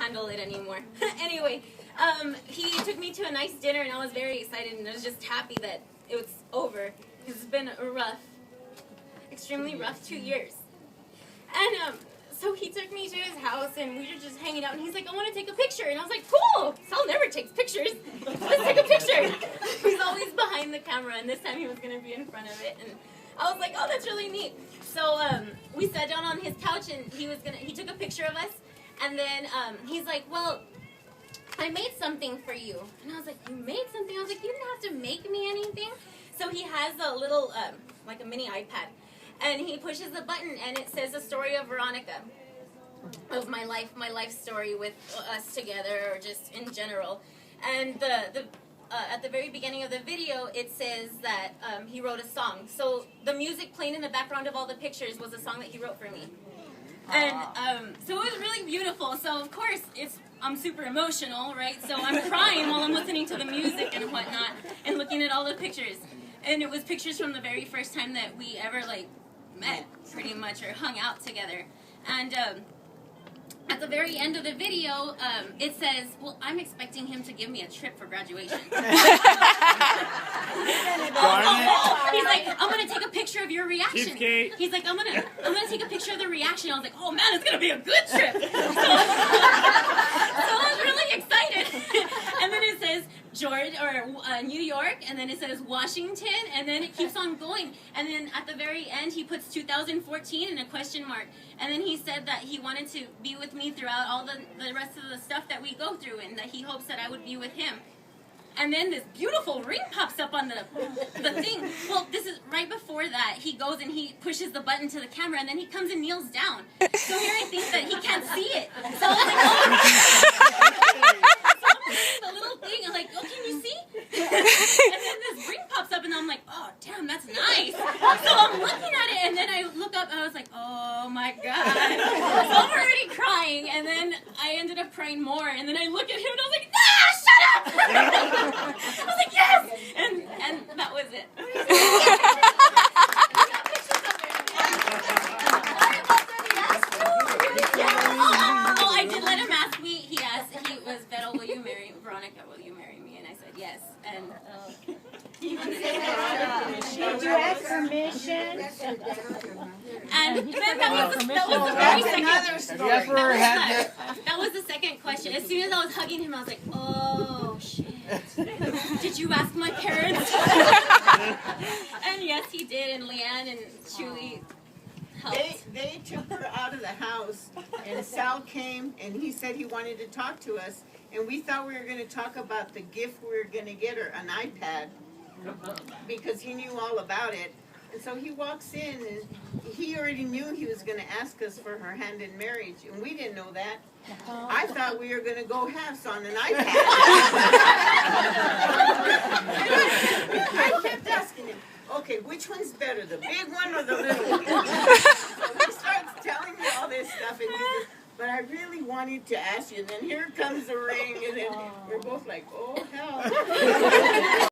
handle it anymore. Anyway, he took me to a nice dinner, and I was very excited, and I was just happy that it was over. It's been a rough, extremely rough 2 years. And so he took me to his house, and we were just hanging out, and he's like, I want to take a picture. And I was like, cool, Sal never takes pictures. Let's take a picture. He's always behind the camera, and this time he was going to be in front of it. And I was like, oh, that's really neat. So we sat down on his couch, and he took a picture of us, and then he's like, well, I made something for you. And I was like, you made something? I was like, you didn't have to make me anything. So he has a little, like a mini iPad. And he pushes the button, and it says the story of Veronica, of my life story with us together, or just in general. And at the very beginning of the video, it says that he wrote a song. So the music playing in the background of all the pictures was a song that he wrote for me. And so it was really beautiful. So of course, I'm super emotional, right? So I'm crying while I'm listening to the music and whatnot, and looking at all the pictures. And it was pictures from the very first time that we ever met, pretty much, or hung out together. And at the very end of the video, it says, well, I'm expecting him to give me a trip for graduation. He's like, I'm going to take a picture of your reaction. He's like, I'm gonna take a picture of the reaction. I was like, oh man, it's going to be a good trip. So I was really excited. And then it says New York, and then it says Washington, and then it keeps on going. And then at the very end, he puts 2014 and a question mark. And then he said that he wanted to be with me throughout all the rest of the stuff that we go through, and that he hopes that I would be with him. And then this beautiful ring pops up on the thing. Well, this is right before that. He goes and he pushes the button to the camera, and then he comes and kneels down. So here I think that he can't see it. So I was like, oh. So I'm pushing the little thing. I'm like, oh, can you see? And then this ring pops up, and I'm like, oh, damn, that's nice. So I'm looking at it, and then I look up, and I was like, oh, my God. So I'm already crying, and then I ended up crying more, and then I look at him, and I was like, shut up! I was like, yes! And that was it. Oh, I did let him ask me. He was, Vero, will you marry Veronica? Will you marry me? And I said yes. And did you ask permission? And then that was the second question. As soon as I was hugging him, I was like, oh shit. Did you ask my parents? And yes, he did, and Leanne and Chewy helped. They took her out of the house, and Sal came, and he said he wanted to talk to us, and we thought we were going to talk about the gift we were going to get her, an iPad, because he knew all about it. And so he walks in, and he already knew he was going to ask us for her hand in marriage, and we didn't know that. I thought we were going to go halves on an iPad. I kept asking him, okay, which one's better, the big one or the little one? So he starts telling me all this stuff, and he says, but I really wanted to ask you, and then here comes the ring, and then we're both like, oh, hell.